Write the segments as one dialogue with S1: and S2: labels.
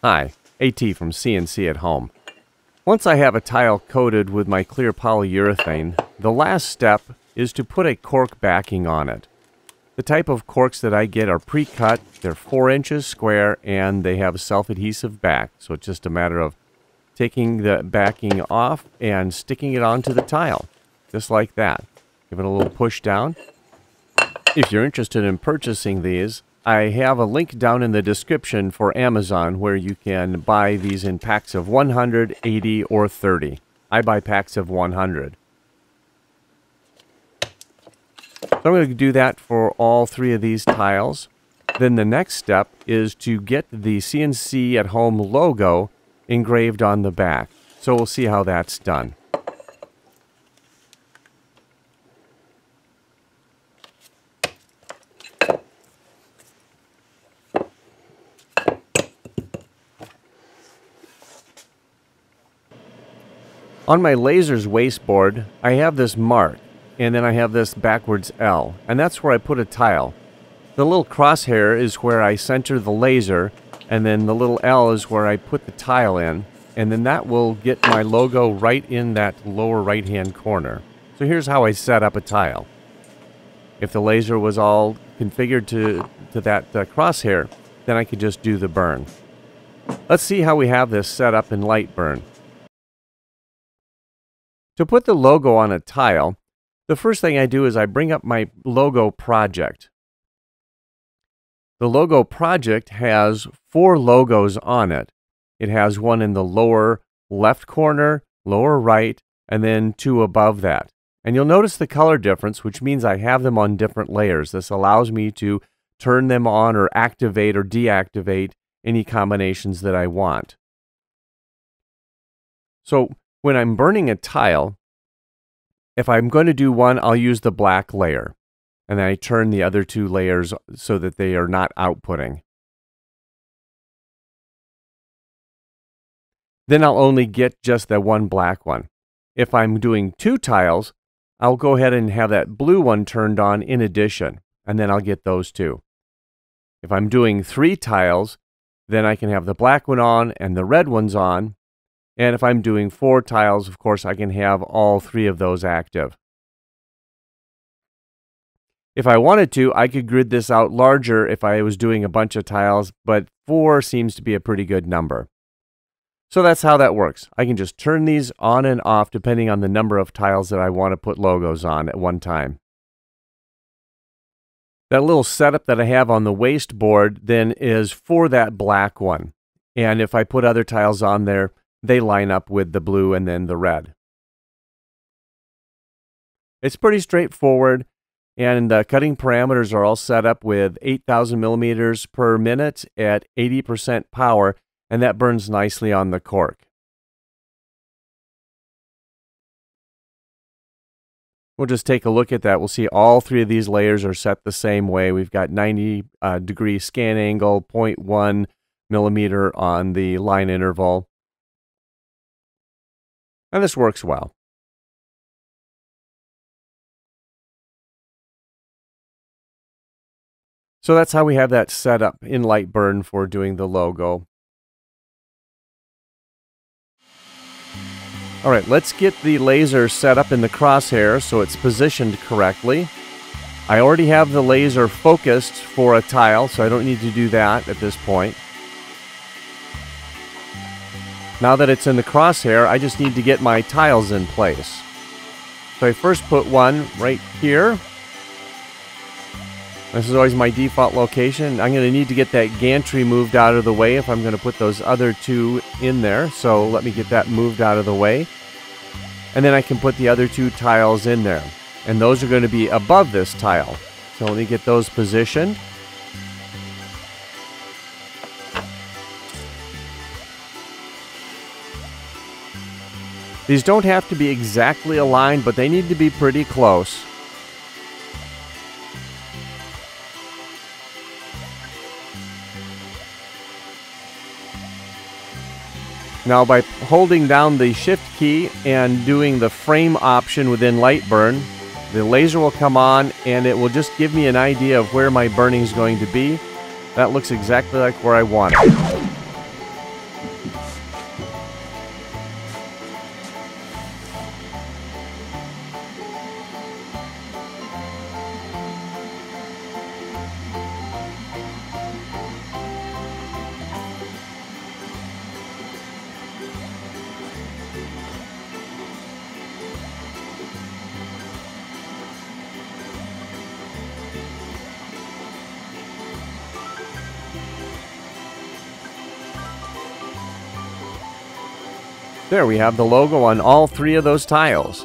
S1: Hi, AT from CNC at Home. Once I have a tile coated with my clear polyurethane, the last step is to put a cork backing on it. The type of corks that I get are pre-cut, they're 4 inches square, and they have a self-adhesive back, so it's just a matter of taking the backing off and sticking it onto the tile, just like that. Give it a little push down. If you're interested in purchasing these, I have a link down in the description for Amazon where you can buy these in packs of 100, 80, or 30. I buy packs of 100. So I'm going to do that for all 3 of these tiles. Then the next step is to get the CNC at Home logo engraved on the back. So we'll see how that's done. On my laser's wasteboard, I have this mark, and then I have this backwards L, and that's where I put a tile. The little crosshair is where I center the laser, and then the little L is where I put the tile in, and then that will get my logo right in that lower right-hand corner. So here's how I set up a tile. If the laser was all configured to that crosshair, then I could just do the burn. Let's see how we have this set up in LightBurn. To put the logo on a tile, the first thing I do is I bring up my logo project. The logo project has 4 logos on it. It has one in the lower left corner, lower right, and then 2 above that. And you'll notice the color difference, which means I have them on different layers. This allows me to turn them on or activate or deactivate any combinations that I want. So when I'm burning a tile, if I'm going to do one, I'll use the black layer. And then I turn the other 2 layers so that they are not outputting. Then I'll only get just the one black one. If I'm doing 2 tiles, I'll go ahead and have that blue one turned on in addition, and then I'll get those 2. If I'm doing 3 tiles, then I can have the black one on and the red ones on. And if I'm doing 4 tiles, of course, I can have all 3 of those active. If I wanted to, I could grid this out larger if I was doing a bunch of tiles, but 4 seems to be a pretty good number. So that's how that works. I can just turn these on and off depending on the number of tiles that I want to put logos on at one time. That little setup that I have on the wasteboard then is for that black one. And if I put other tiles on there, they line up with the blue and then the red. It's pretty straightforward, and the cutting parameters are all set up with 8,000 millimeters per minute at 80% power, and that burns nicely on the cork. We'll just take a look at that. We'll see all 3 of these layers are set the same way. We've got 90-degree scan angle, 0.1 millimeter on the line interval. And this works well. So that's how we have that set up in LightBurn for doing the logo. All right, let's get the laser set up in the crosshair so it's positioned correctly. I already have the laser focused for a tile, so I don't need to do that at this point. Now that it's in the crosshair, I just need to get my tiles in place. So I first put one right here. This is always my default location. I'm going to need to get that gantry moved out of the way if I'm going to put those other 2 in there. So let me get that moved out of the way. And then I can put the other 2 tiles in there. And those are going to be above this tile. So let me get those positioned. These don't have to be exactly aligned, but they need to be pretty close. Now by holding down the shift key and doing the frame option within LightBurn, the laser will come on and it will just give me an idea of where my burning is going to be. That looks exactly like where I want it. There we have the logo on all 3 of those tiles.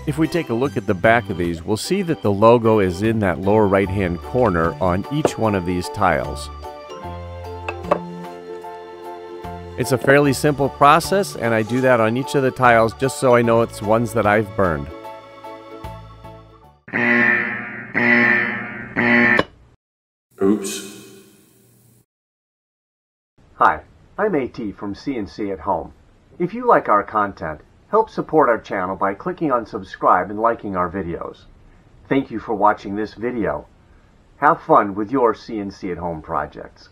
S1: If we take a look at the back of these, we'll see that the logo is in that lower right-hand corner on each one of these tiles. It's a fairly simple process, and I do that on each of the tiles just so I know it's ones that I've burned.
S2: Oops.
S1: Hi, I'm AT from CNC at Home. If you like our content, help support our channel by clicking on subscribe and liking our videos. Thank you for watching this video. Have fun with your CNC at Home projects.